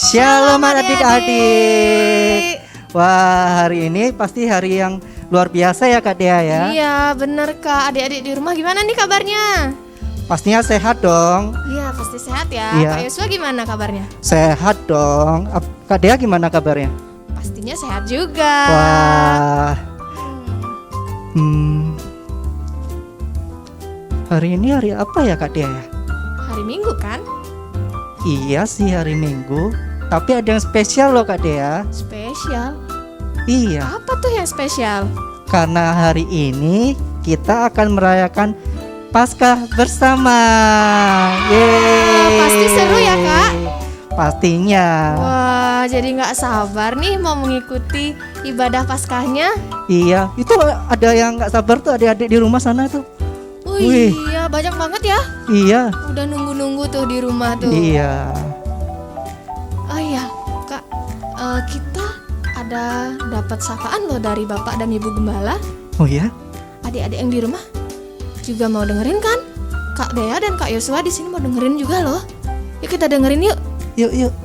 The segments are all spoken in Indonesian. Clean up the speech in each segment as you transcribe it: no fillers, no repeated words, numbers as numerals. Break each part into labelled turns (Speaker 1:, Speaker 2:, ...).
Speaker 1: Shalom adik-adik. Wah, hari ini pasti hari yang luar biasa ya Kak Dea ya.
Speaker 2: Iya bener Kak. Adik-adik di rumah gimana nih kabarnya?
Speaker 1: Pastinya sehat dong.
Speaker 2: Iya pasti sehat ya.
Speaker 1: Iya.
Speaker 2: Kak Yosua gimana kabarnya?
Speaker 1: Sehat dong. Kak Dea gimana kabarnya?
Speaker 2: Pastinya sehat juga.
Speaker 1: Wah. Hari ini hari apa ya Kak Dea ya?
Speaker 2: Hari Minggu kan?
Speaker 1: Iya sih hari Minggu. Tapi ada yang spesial loh Kak Dea.
Speaker 2: Spesial?
Speaker 1: Iya.
Speaker 2: Apa tuh yang spesial?
Speaker 1: Karena hari ini kita akan merayakan Paskah bersama. Yeay.
Speaker 2: Pasti seru ya Kak?
Speaker 1: Pastinya.
Speaker 2: Wah jadi gak sabar nih mau mengikuti ibadah Paskahnya.
Speaker 1: Iya, itu ada yang gak sabar tuh adik-adik di rumah sana tuh.
Speaker 2: Oh
Speaker 1: Wih.
Speaker 2: iya banyak banget ya.
Speaker 1: Iya.
Speaker 2: Udah nunggu-nunggu tuh di rumah tuh.
Speaker 1: Iya.
Speaker 2: Oh iya Kak, kita ada dapat sapaan loh dari Bapak dan Ibu Gembala.
Speaker 1: Oh ya?
Speaker 2: Adik-adik yang di rumah juga mau dengerin kan? Kak Dea dan Kak Yosua di sini mau dengerin juga loh. Yuk kita dengerin yuk.
Speaker 1: Yuk.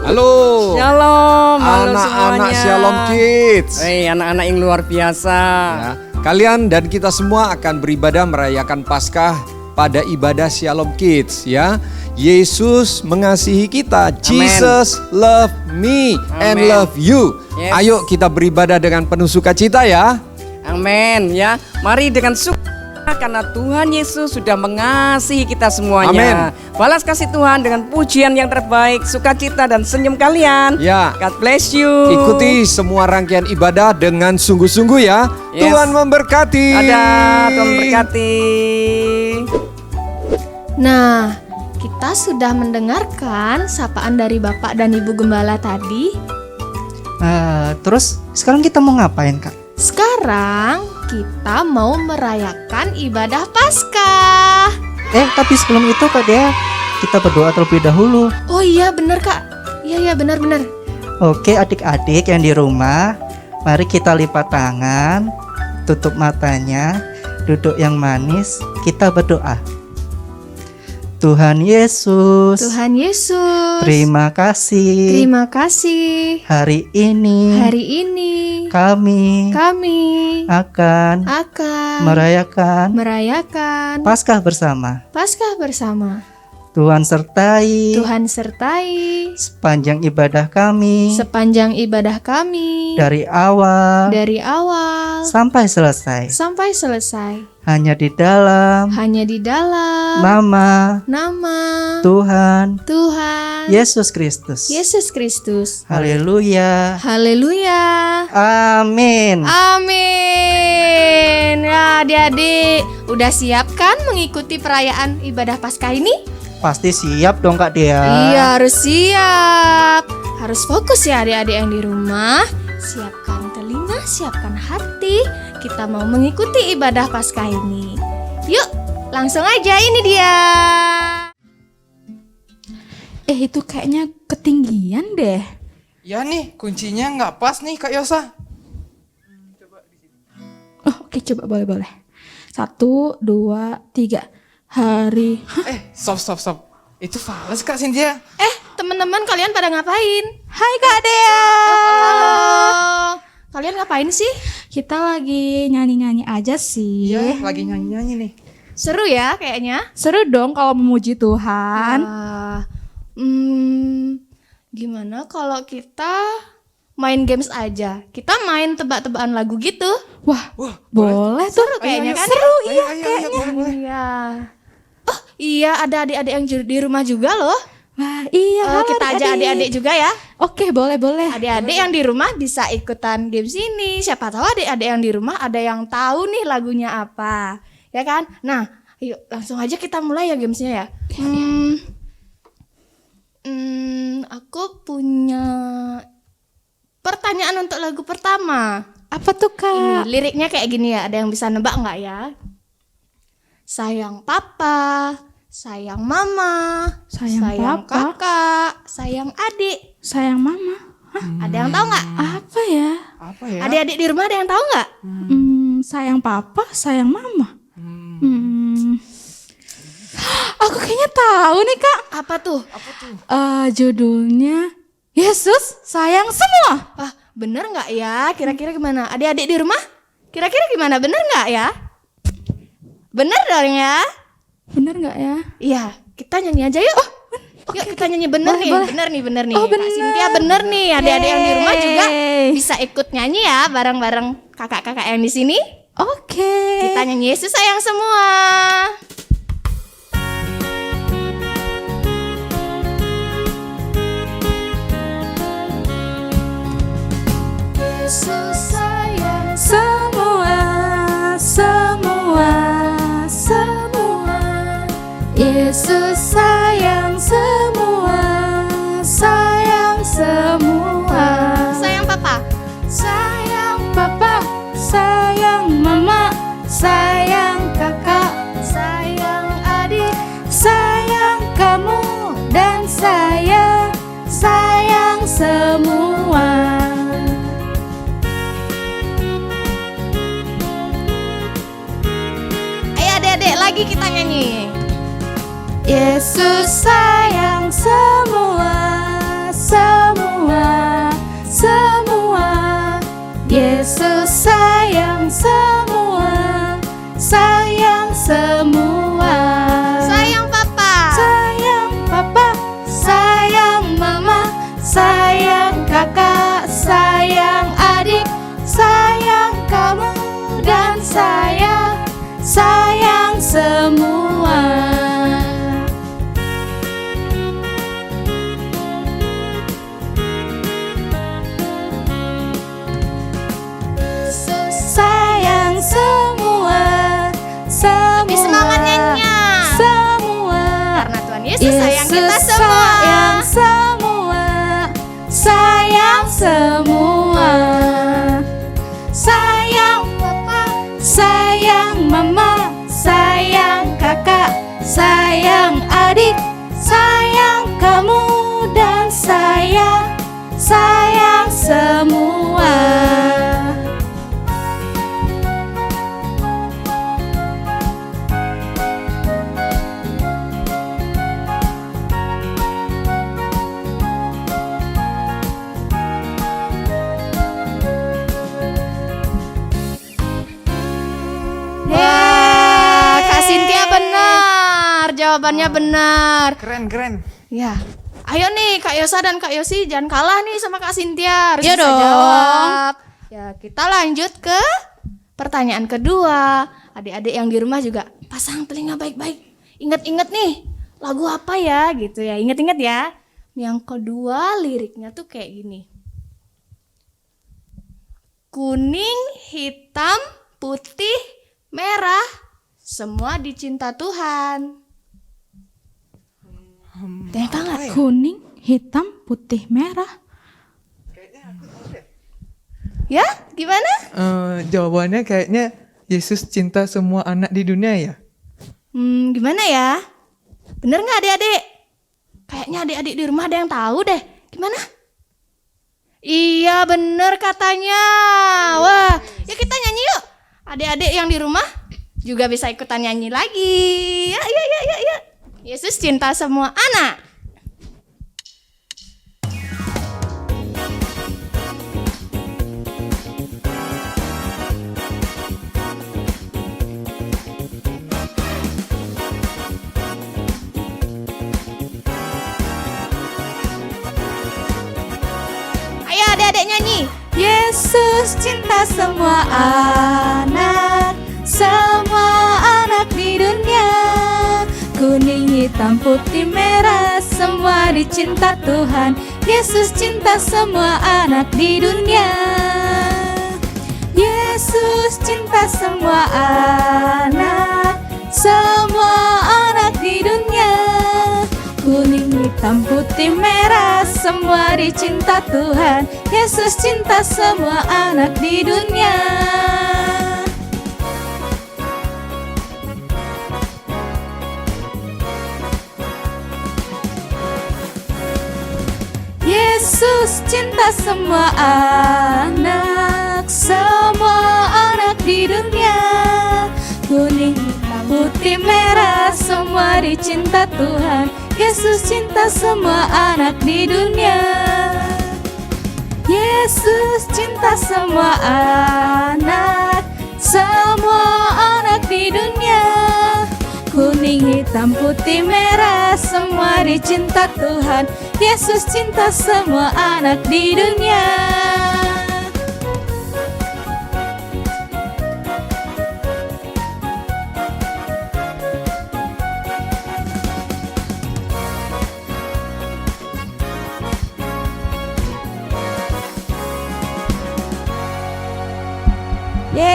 Speaker 3: Halo.
Speaker 4: Shalom, halo
Speaker 3: Anak-anak
Speaker 4: semuanya.
Speaker 3: Shalom Kids.
Speaker 4: Anak-anak yang luar biasa.
Speaker 3: Ya, kalian dan kita semua akan beribadah merayakan Paskah pada ibadah Shalom Kids ya. Yesus mengasihi kita. Jesus love me and
Speaker 4: Amen.
Speaker 3: love you.
Speaker 4: Yes.
Speaker 3: Ayo kita beribadah dengan penuh sukacita ya.
Speaker 4: Amin ya. Mari dengan sukacita karena Tuhan Yesus sudah mengasihi kita semuanya. Balas kasih Tuhan dengan pujian yang terbaik, sukacita dan senyum kalian.
Speaker 3: Ya.
Speaker 4: God bless you.
Speaker 3: Ikuti semua rangkaian ibadah dengan sungguh-sungguh ya.
Speaker 4: Yes.
Speaker 3: Tuhan memberkati.
Speaker 4: Ada Tuhan berkati.
Speaker 2: Nah, kita sudah mendengarkan sapaan dari Bapak dan Ibu Gembala tadi.
Speaker 1: Terus sekarang kita mau ngapain Kak?
Speaker 2: Sekarang kita mau merayakan ibadah Paskah.
Speaker 1: Tapi sebelum itu Kak Dea, kita berdoa terlebih dahulu.
Speaker 2: Oh iya bener Kak. Iya benar.
Speaker 1: Oke adik-adik yang di rumah, mari kita lipat tangan, tutup matanya, duduk yang manis, kita berdoa. Tuhan Yesus,
Speaker 2: Tuhan Yesus,
Speaker 1: terima kasih hari ini kami akan merayakan Paskah bersama. Tuhan sertai sepanjang ibadah kami dari awal sampai selesai. Hanya di dalam nama Tuhan Yesus Kristus. Haleluya. Amin.
Speaker 2: Nah adik-adik udah siap kan mengikuti perayaan ibadah Paskah ini?
Speaker 1: Pasti siap dong Kak Dea.
Speaker 2: Iya harus siap. Harus fokus ya adik-adik yang di rumah. Siapkan telinga, siapkan hati. Kita mau mengikuti ibadah Paskah ini. Yuk langsung aja ini dia.
Speaker 5: Itu kayaknya ketinggian deh.
Speaker 6: Ya nih, kuncinya nggak pas nih Kak Yosa.
Speaker 5: Oh, oke, coba boleh. 1, 2, 3. Hari.
Speaker 6: Stop. Itu fals Kak Cynthia.
Speaker 2: Teman-teman kalian pada ngapain?
Speaker 5: Hai Kak Dea.
Speaker 2: Halo. Kalian ngapain sih?
Speaker 5: Kita lagi nyanyi-nyanyi aja sih.
Speaker 6: Iya, lagi nyanyi-nyanyi nih.
Speaker 2: Seru ya kayaknya.
Speaker 5: Seru dong kalau memuji Tuhan.
Speaker 2: Gimana kalau kita main games aja? Kita main tebak-tebakan lagu gitu.
Speaker 5: Wah, boleh tuh.
Speaker 2: Seru kayaknya kan?
Speaker 5: Seru iya.
Speaker 6: Boleh.
Speaker 2: Iya. Oh iya ada adik-adik yang di rumah juga loh.
Speaker 5: Wah, iya. Halo,
Speaker 2: Kita ajak adik-adik juga ya.
Speaker 5: Oke, boleh.
Speaker 2: Adik-adik yang di rumah bisa ikutan games ini. Siapa tahu adik-adik yang di rumah ada yang tahu nih lagunya apa. Ya kan? Nah, yuk langsung aja kita mulai ya gamesnya ya. Aku punya pertanyaan untuk lagu pertama.
Speaker 5: Apa tuh Kak?
Speaker 2: Ini liriknya kayak gini ya. Ada yang bisa nebak nggak ya? Sayang papa, sayang mama,
Speaker 5: Sayang papa,
Speaker 2: kakak, sayang adik.
Speaker 5: sayang mama.
Speaker 2: Ada yang tahu nggak?
Speaker 5: Apa ya?
Speaker 6: Apa ya?
Speaker 2: Adik-adik di rumah ada yang tahu nggak?
Speaker 5: Sayang papa, sayang mama. Aku kayaknya tahu nih Kak.
Speaker 2: Apa tuh?
Speaker 5: Judulnya Yesus sayang semua.
Speaker 2: Ah, bener nggak ya? Kira-kira gimana? Adik-adik di rumah? Kira-kira gimana? Bener nggak ya? Bener dong ya?
Speaker 5: Bener nggak ya?
Speaker 2: Iya, kita nyanyi aja yuk. Yuk kita nyanyi bener nih, bener nih.
Speaker 5: Oh,
Speaker 2: Kak
Speaker 5: bener.
Speaker 2: Cynthia bener nih. Adik-adik yang di rumah juga
Speaker 5: Yeay.
Speaker 2: bisa ikut nyanyi ya bareng-bareng kakak-kakak yang di sini.
Speaker 5: Oke.
Speaker 2: Kita nyanyi Yesus sayang semua. Yesus sayang
Speaker 5: Semua, semua, semua. Yesus sayang semua, sayang semua.
Speaker 2: sayang papa.
Speaker 5: Sayang papa, sayang mama, sayang kakak,
Speaker 2: Sayang adik.
Speaker 5: sayang kamu dan saya, sayang semua.
Speaker 2: Ayo adik-adik lagi kita nyanyi.
Speaker 5: Yesus sayang semua, semua, semua. Yesus sayang semua, sayang semua.
Speaker 2: Sayang papa.
Speaker 5: Sayang papa, sayang mama, sayang kakak, sayang adik, sayang kamu dan saya, sayang semua. Sayang semua, semua.
Speaker 2: Lebih semangat nyanyinya.
Speaker 5: Semua.
Speaker 2: Karena Tuhan Yesus sayang kita semua.
Speaker 5: Sayang semua, sayang semua. Sayang papa, sayang mama, sayang kakak, sayang adik, sayang kamu dan saya, sayang semua.
Speaker 2: Wah, Kak Cynthia benar. Jawabannya benar.
Speaker 6: Keren, keren.
Speaker 2: Ya. Ayo nih Kak Yosa dan Kak Yosi jangan kalah nih sama Kak Cynthia. Harus
Speaker 5: Iya
Speaker 2: bisa
Speaker 5: dong.
Speaker 2: jawab. Ya, kita lanjut ke pertanyaan kedua. Adik-adik yang di rumah juga pasang telinga baik-baik. Ingat-ingat nih, lagu apa ya gitu ya. Ingat-ingat ya. Yang kedua liriknya tuh kayak gini. Kuning, hitam, putih, merah, semua dicinta Tuhan. Tanya banget.
Speaker 5: Kuning, hitam, putih, merah.
Speaker 2: Ya, gimana?
Speaker 6: Jawabannya kayaknya Yesus cinta semua anak di dunia ya.
Speaker 2: Gimana ya? Bener nggak adik-adik? Kayaknya adik-adik di rumah ada yang tahu deh. Gimana? Iya bener katanya. Wah, yuk kita nyanyi yuk. Adik-adik yang di rumah juga bisa ikutan nyanyi lagi. Ya. Yesus cinta semua anak. Ayo adik-adik nyanyi.
Speaker 5: Yesus cinta semua anak di dunia. Kuning, hitam, putih, merah, semua dicinta Tuhan. Yesus cinta semua anak di dunia. Yesus cinta semua anak di dunia. Kuning, hitam, putih, merah, semua dicinta Tuhan. Yesus cinta semua anak di dunia. Yesus cinta semua anak di dunia. Kuning, hitam, putih, merah, semua dicinta Tuhan. Yesus cinta semua anak di dunia. Yesus cinta semua anak di dunia. Kuning, hitam, putih, merah, semua dicinta Tuhan. Yesus cinta semua anak di dunia.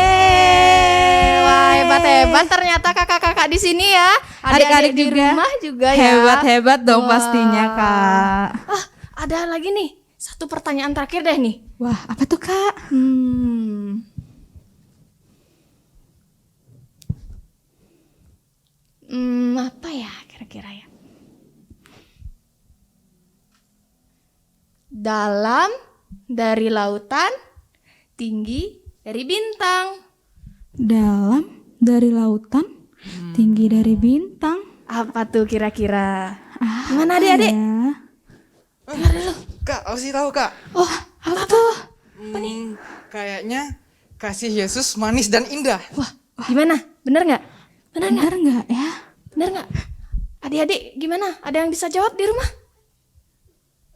Speaker 2: Yeay, wah hebat ternyata kakak-kakak di sini ya. Adik-adik di rumah juga ya.
Speaker 5: Hebat-hebat dong
Speaker 2: Wah.
Speaker 5: pastinya, Kak.
Speaker 2: Ada lagi nih, satu pertanyaan terakhir deh nih.
Speaker 5: Wah, apa tuh, Kak?
Speaker 2: Apa ya kira-kira ya? Dalam dari lautan, tinggi dari bintang.
Speaker 5: Dalam dari lautan, tinggi dari bintang.
Speaker 2: Apa tuh kira-kira? Gimana adik-adik?
Speaker 5: Ya.
Speaker 6: Kak, aku sih tahu Kak.
Speaker 5: Oh, apa tuh?
Speaker 6: Kayaknya kasih Yesus manis dan indah.
Speaker 2: Wah, gimana? Bener nggak? Bener nggak?
Speaker 5: Benar nggak ya?
Speaker 2: Bener nggak? Adik-adik gimana? Ada yang bisa jawab di rumah?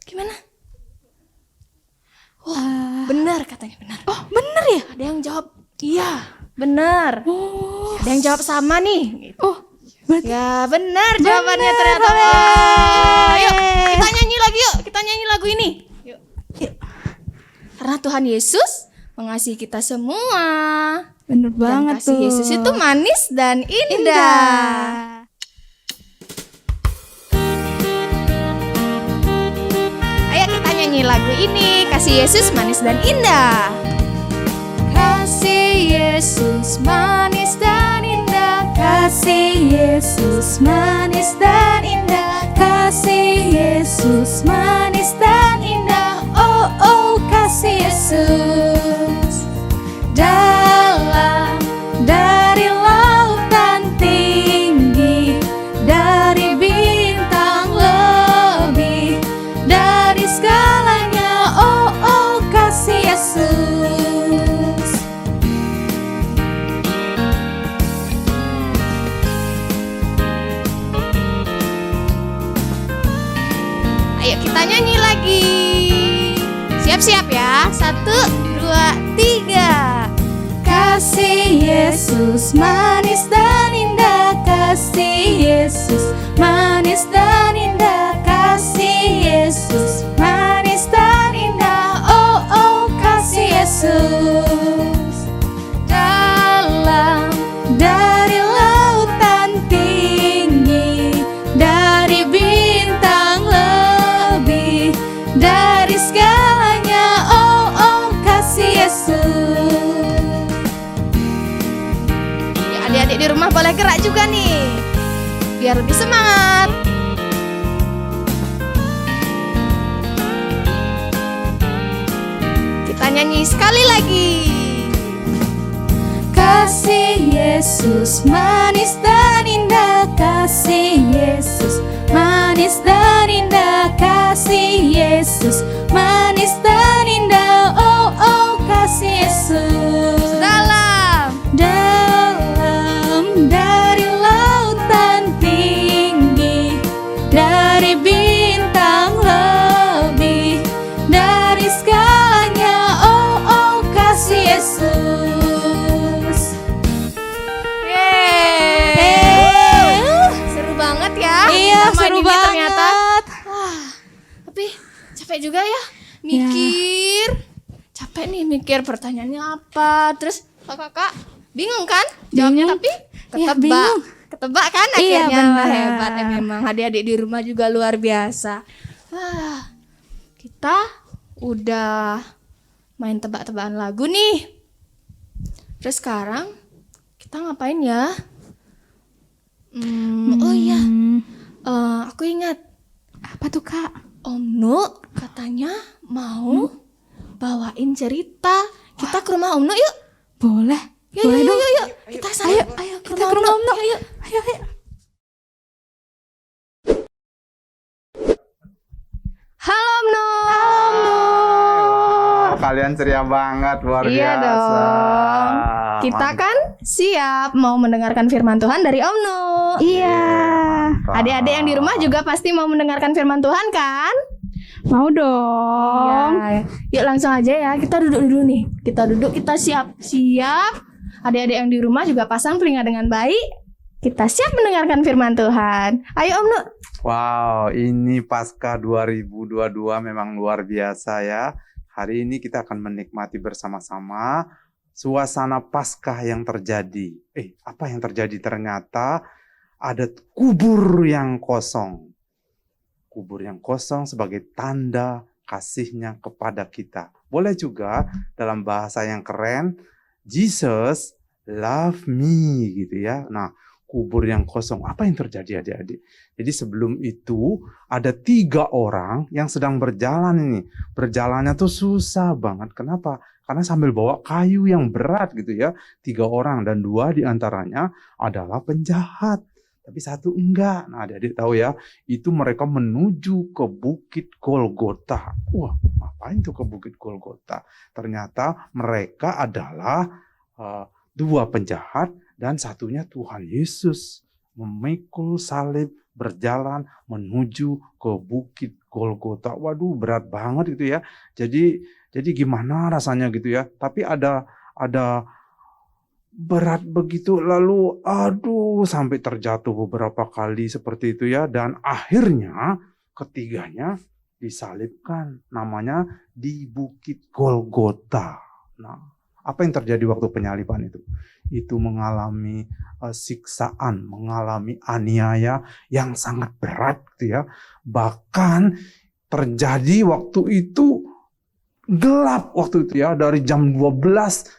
Speaker 2: Gimana? Wah, benar katanya benar.
Speaker 5: Oh, benar ya?
Speaker 2: Ada yang jawab iya, benar.
Speaker 5: Oh,
Speaker 2: Ada yang jawab sama nih.
Speaker 5: oh, berarti
Speaker 2: Ya benar jawabannya
Speaker 5: Benar,
Speaker 2: ternyata.
Speaker 5: Bang.
Speaker 2: Ayo kita nyanyi lagi yuk. Kita nyanyi lagu ini. Yuk. Karena Tuhan Yesus mengasihi kita semua.
Speaker 5: bener
Speaker 2: Dan
Speaker 5: banget
Speaker 2: kasih
Speaker 5: tuh.
Speaker 2: Yesus itu manis dan indah. Ayo kita nyanyi lagu ini. Kasih Yesus manis dan indah. Kasih Yesus manis dan indah.
Speaker 5: Kasih Yesus manis dan indah. Kasih Yesus manis dan indah. Oh, oh, kasih Yesus. Dalam dari lautan tinggi, dari bintang lebih, dari segalanya. Oh, oh, kasih Yesus.
Speaker 2: Ayo kita nyanyi lagi. Siap-siap ya. 1, 2, 3.
Speaker 5: Kasih Yesus manis dan indah. Kasih Yesus manis dan indah. Kasih Yesus manis dan indah. Oh, oh, kasih Yesus. Dalam dari lautan tinggi, dari bintang lebih, dari segalanya. Oh, oh, kasih Yesus.
Speaker 2: Ya, adik-adik di rumah boleh gerak juga nih. Biar lebih semangat. Kita nyanyi sekali lagi.
Speaker 5: Kasih Yesus manis dan indah. Kasih Yesus manis dan indah. Kasih Yesus manis dan indah. Oh, oh, kasih Yesus.
Speaker 2: Dalam
Speaker 5: Dari lautan tinggi, dari bintang lebih, dari segalanya. Oh, oh, kasih Yesus.
Speaker 2: Yeay. Seru banget ya.
Speaker 5: Iya,
Speaker 2: kita main
Speaker 5: seru
Speaker 2: ini
Speaker 5: banget.
Speaker 2: ternyata. Wah, tapi capek juga ya mikir. Capek nih mikir pertanyaannya apa. Terus kakak bingung kan? Jawabnya
Speaker 5: Bingung.
Speaker 2: tapi
Speaker 5: Iya,
Speaker 2: ketebak.
Speaker 5: bingung.
Speaker 2: Ketebak kan
Speaker 5: Iya,
Speaker 2: akhirnya.
Speaker 5: benar.
Speaker 2: Wah, hebat ya memang. Adik-adik di rumah juga luar biasa. Wah, kita udah main tebak-tebakan lagu nih. Terus sekarang kita ngapain ya? Oh iya, aku ingat
Speaker 5: Apa tuh, Kak?
Speaker 2: Om Nuk katanya mau bawain cerita. Kita ke rumah Om Nuk yuk.
Speaker 5: Boleh.
Speaker 2: Yuk,
Speaker 5: Boleh
Speaker 2: yuk,
Speaker 5: dong.
Speaker 2: yuk, yuk. Kita sana.
Speaker 5: Ayo, ayo, kita ke rumah Om Nuk.
Speaker 2: Yuk, yuk. Halo Omno.
Speaker 7: Kalian ceria banget, luar
Speaker 2: Iya
Speaker 7: biasa.
Speaker 2: dong. Kita kan siap mau mendengarkan firman Tuhan dari Omno.
Speaker 5: Iya.
Speaker 2: Adik-adik yang di rumah juga pasti mau mendengarkan firman Tuhan kan?
Speaker 5: Mau dong.
Speaker 2: Iya. Yuk langsung aja ya. Kita duduk dulu nih. Kita duduk, kita siap-siap. Adik-adik yang di rumah juga pasang telinga dengan baik. Kita siap mendengarkan firman Tuhan. Ayo Om Nu.
Speaker 7: Wow, ini Paskah 2022 memang luar biasa ya. Hari ini kita akan menikmati bersama-sama suasana Paskah yang terjadi. Apa yang terjadi? Ternyata ada kubur yang kosong. Kubur yang kosong sebagai tanda kasihnya kepada kita. Boleh juga dalam bahasa yang keren, Jesus love me gitu ya. Nah, kubur yang kosong. Apa yang terjadi adik-adik? Jadi sebelum itu ada 3 orang yang sedang berjalan ini. Berjalannya tuh susah banget. Kenapa? Karena sambil bawa kayu yang berat gitu ya. 3 orang dan 2 diantaranya adalah penjahat. Tapi 1 enggak. Nah adik-adik tahu ya, itu mereka menuju ke Bukit Golgota. Wah, ngapain tuh ke Bukit Golgota? Ternyata mereka adalah 2 penjahat dan satunya Tuhan Yesus memikul salib berjalan menuju ke Bukit Golgota. Waduh, berat banget gitu ya. Jadi gimana rasanya gitu ya. Tapi ada berat begitu lalu aduh sampai terjatuh beberapa kali seperti itu ya, dan akhirnya ketiganya disalibkan, namanya di Bukit Golgota. Nah, apa yang terjadi waktu penyaliban itu? Itu mengalami siksaan, mengalami aniaya yang sangat berat gitu ya. Bahkan terjadi waktu itu gelap waktu itu ya, dari jam 12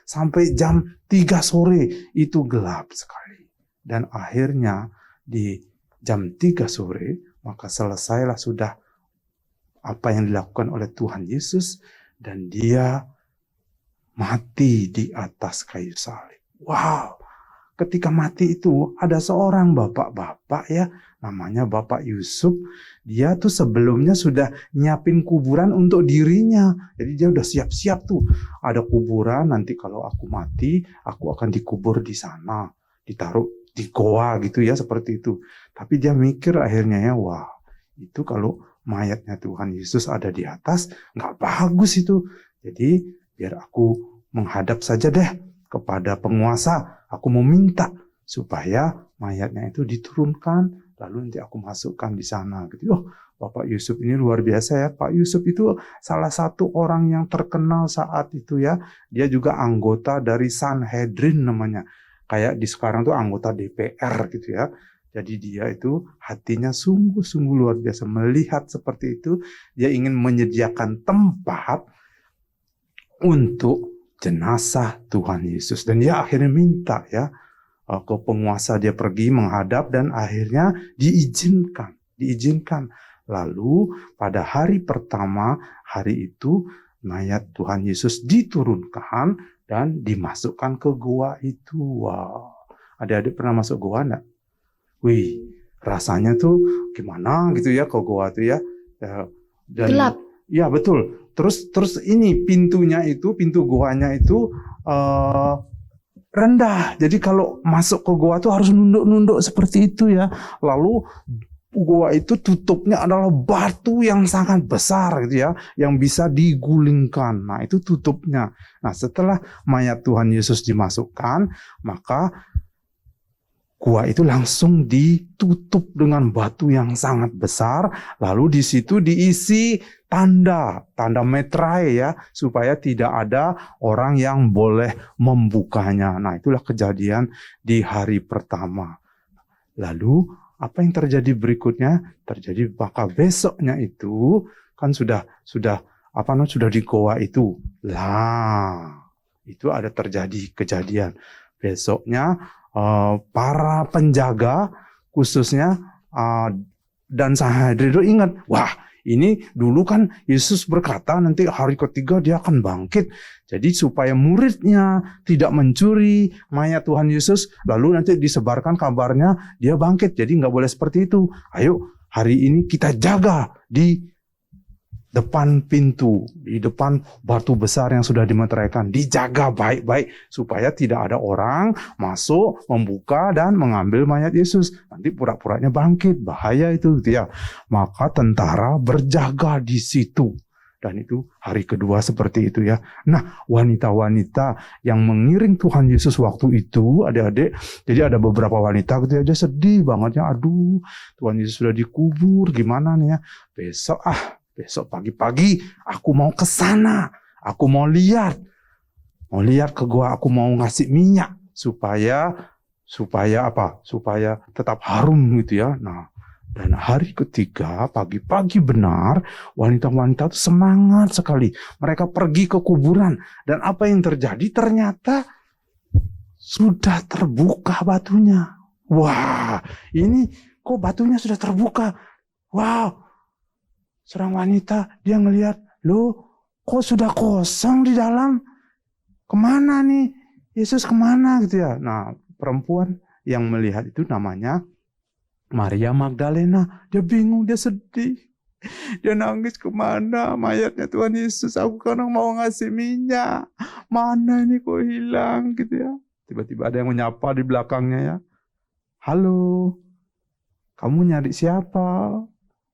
Speaker 7: sampai jam 3 sore itu gelap sekali. Dan akhirnya di jam 3 sore maka selesailah sudah apa yang dilakukan oleh Tuhan Yesus dan dia mati di atas kayu salib. Wow, ketika mati itu ada seorang bapak-bapak ya, namanya Bapak Yusuf. Dia tuh sebelumnya sudah nyiapin kuburan untuk dirinya. Jadi dia udah siap-siap tuh. Ada kuburan, nanti kalau aku mati, aku akan dikubur di sana. Ditaruh di goa gitu ya, seperti itu. Tapi dia mikir akhirnya ya, wah itu kalau mayatnya Tuhan Yesus ada di atas, nggak bagus itu. Jadi biar aku menghadap saja deh kepada penguasa. Aku mau minta supaya mayatnya itu diturunkan, lalu nanti aku masukkan di sana. Gitu. Oh, Bapak Yusuf ini luar biasa ya. Pak Yusuf itu salah satu orang yang terkenal saat itu ya. Dia juga anggota dari Sanhedrin namanya. Kayak di sekarang tuh anggota DPR gitu ya. Jadi dia itu hatinya sungguh-sungguh luar biasa. Melihat seperti itu, dia ingin menyediakan tempat untuk jenazah Tuhan Yesus. Dan dia akhirnya minta ya ke penguasa, dia pergi menghadap dan akhirnya diizinkan. Lalu pada hari pertama, hari itu mayat Tuhan Yesus diturunkan dan dimasukkan ke goa itu. Wow. Adik-adik pernah masuk goa enggak? Wih, rasanya tuh gimana gitu ya ke goa itu ya. Dan,
Speaker 2: Gelap.
Speaker 7: Ya betul. Terus ini pintunya itu, pintu goanya itu rendah. Jadi kalau masuk ke goa itu harus nunduk-nunduk seperti itu ya. Lalu goa itu tutupnya adalah batu yang sangat besar gitu ya, yang bisa digulingkan. Nah, itu tutupnya. Nah, setelah mayat Tuhan Yesus dimasukkan, maka gua itu langsung ditutup dengan batu yang sangat besar, lalu di situ diisi tanda meterai ya, supaya tidak ada orang yang boleh membukanya. Nah, itulah kejadian di hari pertama. Lalu apa yang terjadi berikutnya? Terjadi maka besoknya itu kan sudah di goa itu. Lah, itu ada terjadi kejadian. Besoknya para penjaga khususnya dan Sanhedrin itu ingat, wah Ini dulu kan Yesus berkata nanti hari ketiga dia akan bangkit. Jadi supaya muridnya tidak mencuri mayat Tuhan Yesus, lalu nanti disebarkan kabarnya dia bangkit. Jadi nggak boleh seperti itu. Ayo hari ini kita jaga di depan pintu, di depan batu besar yang sudah dimeteraikan, dijaga baik-baik supaya tidak ada orang masuk, membuka dan mengambil mayat Yesus. Nanti pura-puranya bangkit, bahaya itu gitu ya. Maka tentara berjaga di situ. Dan itu hari kedua seperti itu ya. Nah, wanita-wanita yang mengiring Tuhan Yesus waktu itu, adik-adik, jadi ada beberapa wanita gitu aja sedih banget ya. Aduh, Tuhan Yesus sudah dikubur, gimana nih ya? Besok pagi-pagi aku mau ke sana. Aku mau lihat ke gua, aku mau ngasih minyak supaya apa? Supaya tetap harum gitu ya. Nah, dan hari ketiga pagi-pagi benar wanita-wanita itu semangat sekali. Mereka pergi ke kuburan dan apa yang terjadi ternyata sudah terbuka batunya. Wah, ini kok batunya sudah terbuka? Wow. Seorang wanita, dia ngelihat, loh kok sudah kosong di dalam? Kemana nih? Yesus kemana gitu ya? Nah, perempuan yang melihat itu namanya Maria Magdalena. Dia bingung, dia sedih. Dia nangis, kemana mayatnya Tuhan Yesus? Aku kan mau ngasih minyak. Mana ini kok hilang gitu ya? Tiba-tiba ada yang menyapa di belakangnya ya. Halo, kamu nyari siapa?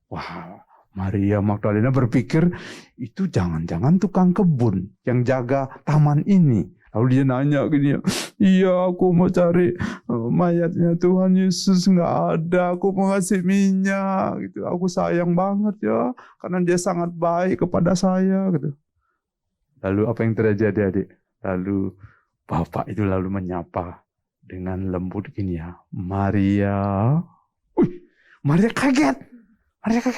Speaker 7: Wah, Maria Magdalena berpikir itu jangan-jangan tukang kebun yang jaga taman ini. Lalu dia nanya gini ya, iya aku mau cari mayatnya Tuhan Yesus, nggak ada, aku mau ngasih minyak gitu. Aku sayang banget ya, karena dia sangat baik kepada saya gitu. Lalu apa yang terjadi adik? Lalu bapak itu lalu menyapa dengan lembut gini ya, Maria. Maria kaget.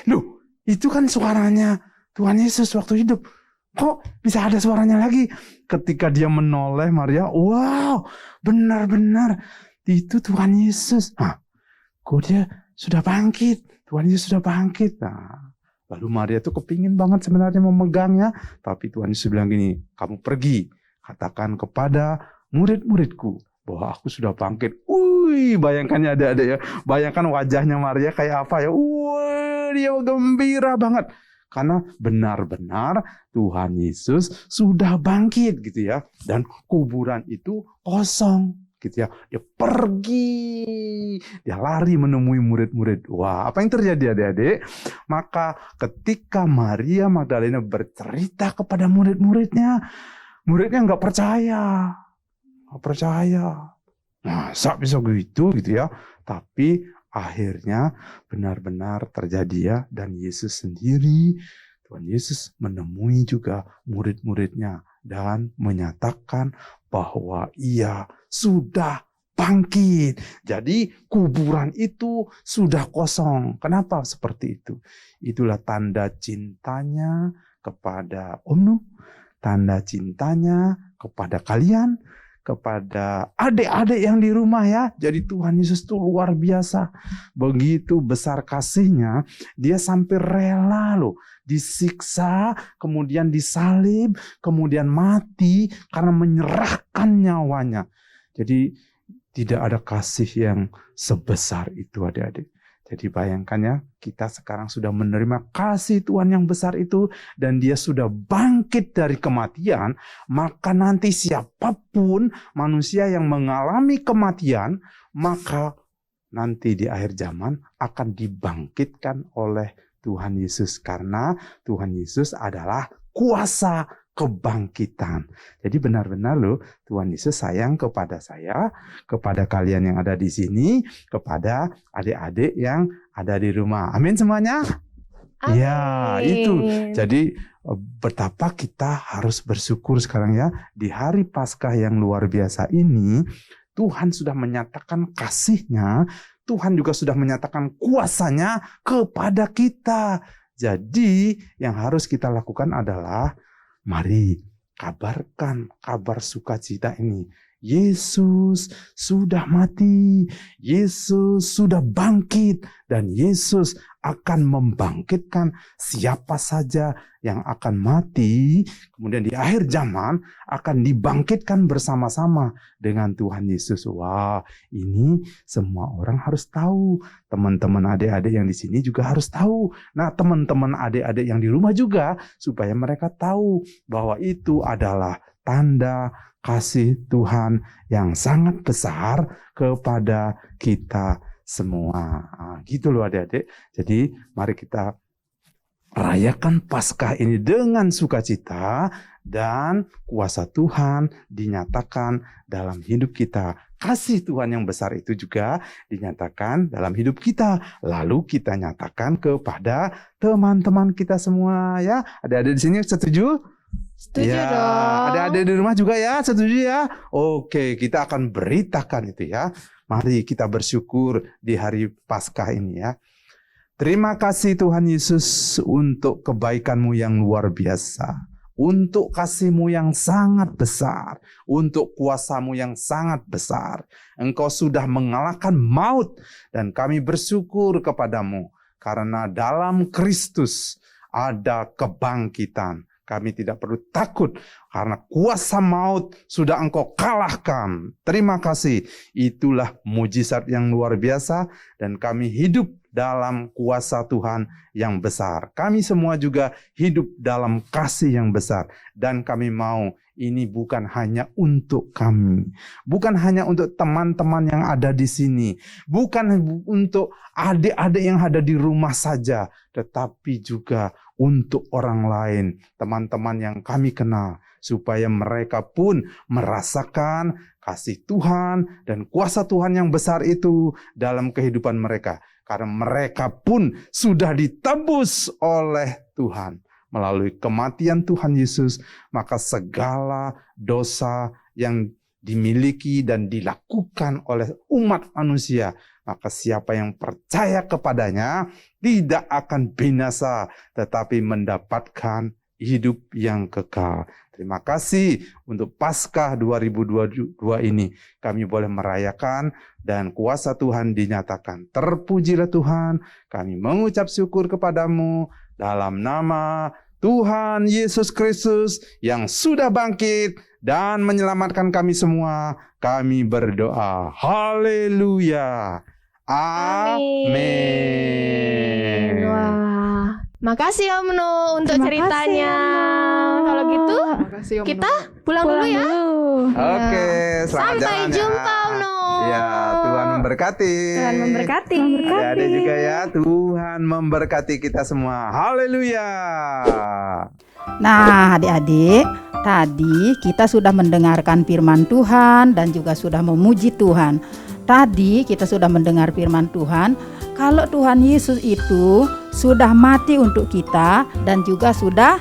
Speaker 7: Loh, itu kan suaranya Tuhan Yesus waktu hidup. Kok bisa ada suaranya lagi? Ketika dia menoleh Maria, wow, benar-benar itu Tuhan Yesus. Kok dia sudah bangkit? Tuhan Yesus sudah bangkit. Nah, lalu Maria tuh kepingin banget sebenarnya memegangnya, tapi Tuhan Yesus bilang gini, kamu pergi, katakan kepada murid-muridku bahwa aku sudah bangkit. Bayangkan ya adik-adik ya, bayangkan wajahnya Maria kayak apa ya? Dia gembira banget. Karena benar-benar Tuhan Yesus sudah bangkit gitu ya. Dan kuburan itu kosong gitu ya. Dia pergi, dia lari menemui murid-murid. Wah, apa yang terjadi adik-adik? Maka ketika Maria Magdalena bercerita kepada muridnya nggak percaya. Masa bisa gitu ya. Tapi akhirnya benar-benar terjadi ya, dan Yesus sendiri, Tuhan Yesus menemui juga murid-muridnya dan menyatakan bahwa ia sudah bangkit. Jadi kuburan itu sudah kosong. Kenapa seperti itu? Itulah tanda cintanya kepada Om Nuh, tanda cintanya kepada kalian, kepada adik-adik yang di rumah ya. Jadi Tuhan Yesus itu luar biasa. Begitu besar kasihnya, dia sampai rela loh disiksa, kemudian disalib, kemudian mati karena menyerahkan nyawanya. Jadi tidak ada kasih yang sebesar itu adik-adik. Jadi bayangkan ya, kita sekarang sudah menerima kasih Tuhan yang besar itu, dan dia sudah bangkit dari kematian, maka nanti siapapun manusia yang mengalami kematian, maka nanti di akhir zaman akan dibangkitkan oleh Tuhan Yesus, karena Tuhan Yesus adalah kuasa kebangkitan. Jadi benar-benar loh, Tuhan Yesus sayang kepada saya, kepada kalian yang ada di sini, kepada adik-adik yang ada di rumah. Amin semuanya?
Speaker 2: Amin.
Speaker 7: Ya, itu. Jadi betapa kita harus bersyukur sekarang ya, di hari Paskah yang luar biasa ini, Tuhan sudah menyatakan kasih-Nya, Tuhan juga sudah menyatakan kuasa-Nya kepada kita. Jadi yang harus kita lakukan adalah mari kabarkan kabar sukacita ini. Yesus sudah mati, Yesus sudah bangkit, dan Yesus akan membangkitkan siapa saja yang akan mati, kemudian di akhir zaman akan dibangkitkan bersama-sama dengan Tuhan Yesus. Wah, ini semua orang harus tahu. Teman-teman adik-adik yang di sini juga harus tahu. Nah, teman-teman adik-adik yang di rumah juga, supaya mereka tahu bahwa itu adalah tanda kasih Tuhan yang sangat besar kepada kita semua. Nah, gitu loh adik-adik. Jadi mari kita rayakan Paskah ini dengan sukacita, dan kuasa Tuhan dinyatakan dalam hidup kita. Kasih Tuhan yang besar itu juga dinyatakan dalam hidup kita. Lalu kita nyatakan kepada teman-teman kita semua ya. Adik-adik di sini setuju?
Speaker 2: Setuju
Speaker 7: Ya,
Speaker 2: dong.
Speaker 7: adik-adik di rumah juga ya, setuju ya? Oke, kita akan beritakan itu ya. Mari kita bersyukur di hari Paskah ini ya. Terima kasih Tuhan Yesus untuk kebaikan-Mu yang luar biasa. Untuk kasih-Mu yang sangat besar. Untuk kuasa-Mu yang sangat besar. Engkau sudah mengalahkan maut. Dan kami bersyukur kepadamu. Karena dalam Kristus ada kebangkitan. Kami tidak perlu takut karena kuasa maut sudah Engkau kalahkan. Terima kasih. Itulah mujizat yang luar biasa dan kami hidup dalam kuasa Tuhan yang besar. Kami semua juga hidup dalam kasih yang besar dan kami mau ini bukan hanya untuk kami, bukan hanya untuk teman-teman yang ada di sini, bukan untuk adik-adik yang ada di rumah saja, tetapi juga untuk orang lain, teman-teman yang kami kenal, supaya mereka pun merasakan kasih Tuhan dan kuasa Tuhan yang besar itu dalam kehidupan mereka. Karena mereka pun sudah ditebus oleh Tuhan. Melalui kematian Tuhan Yesus, maka segala dosa yang dimiliki dan dilakukan oleh umat manusia, maka siapa yang percaya kepadanya tidak akan binasa, tetapi mendapatkan hidup yang kekal. Terima kasih untuk Paskah 2022 ini. Kami boleh merayakan dan kuasa Tuhan dinyatakan. Terpujilah Tuhan, kami mengucap syukur kepadamu dalam nama Tuhan Yesus Kristus yang sudah bangkit dan menyelamatkan kami semua. Kami berdoa. Haleluya. Amin.
Speaker 2: Wah, makasih Om Nu untuk ceritanya. Kalau gitu,
Speaker 6: Makasih Om
Speaker 2: kita
Speaker 6: Nu.
Speaker 2: pulang dulu ya.
Speaker 7: Oke, selamat
Speaker 2: Sampai
Speaker 7: jalan ya.
Speaker 2: jumpa Om Nu.
Speaker 7: Ya, Tuhan memberkati.
Speaker 2: Tuhan memberkati.
Speaker 7: Ada juga ya, Tuhan memberkati kita semua. Haleluya.
Speaker 8: Nah, adik-adik, tadi kita sudah mendengarkan firman Tuhan dan juga sudah memuji Tuhan. Tadi kita sudah mendengar firman Tuhan, kalau Tuhan Yesus itu sudah mati untuk kita dan juga sudah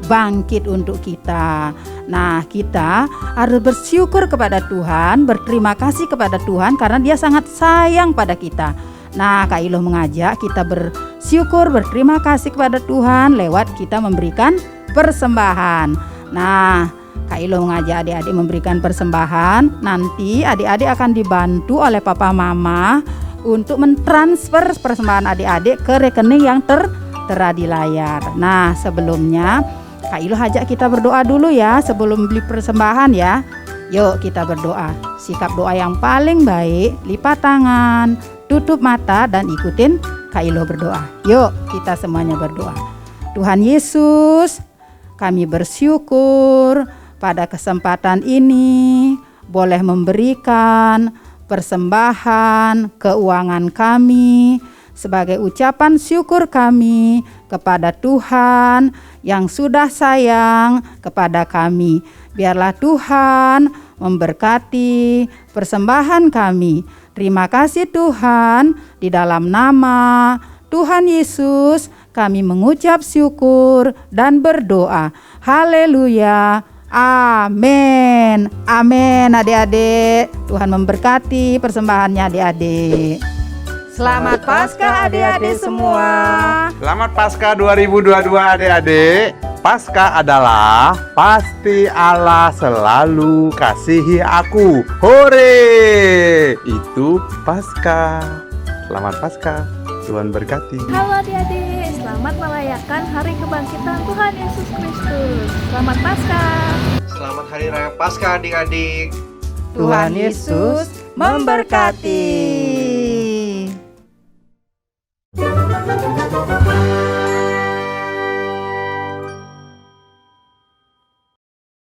Speaker 8: bangkit untuk kita. Nah, kita harus bersyukur kepada Tuhan, berterima kasih kepada Tuhan karena Dia sangat sayang pada kita. Nah, Kak Iloh mengajak kita bersyukur, berterima kasih kepada Tuhan lewat kita memberikan persembahan. Nah, Kak Iloh mengajak adik-adik memberikan persembahan. Nanti adik-adik akan dibantu oleh papa mama untuk mentransfer persembahan adik-adik ke rekening yang tertera di layar. Nah, sebelumnya Kak Iloh ajak kita berdoa dulu ya sebelum beli persembahan ya. Yuk kita berdoa. Sikap doa yang paling baik, lipat tangan, tutup mata dan ikutin Kak Iloh berdoa. Yuk kita semuanya berdoa. Tuhan Yesus, kami bersyukur pada kesempatan ini boleh memberikan persembahan keuangan kami sebagai ucapan syukur kami kepada Tuhan yang sudah sayang kepada kami. Biarlah Tuhan memberkati persembahan kami. Terima kasih Tuhan, di dalam nama Tuhan Yesus kami mengucap syukur dan berdoa. Haleluya. Amin. Amin adik-adik. Tuhan memberkati persembahannya adik-adik. Selamat Paskah adik-adik semua.
Speaker 7: Selamat Paskah 2022 adik-adik. Paskah adalah pasti Allah selalu kasihi aku. Hore! Itu Paskah. Selamat Paskah. Tuhan berkati.
Speaker 5: Halo adik-adik, selamat merayakan Hari Kebangkitan Tuhan Yesus Kristus. Selamat Paskah.
Speaker 9: Selamat Hari Raya Paskah adik-adik.
Speaker 8: Tuhan Yesus memberkati.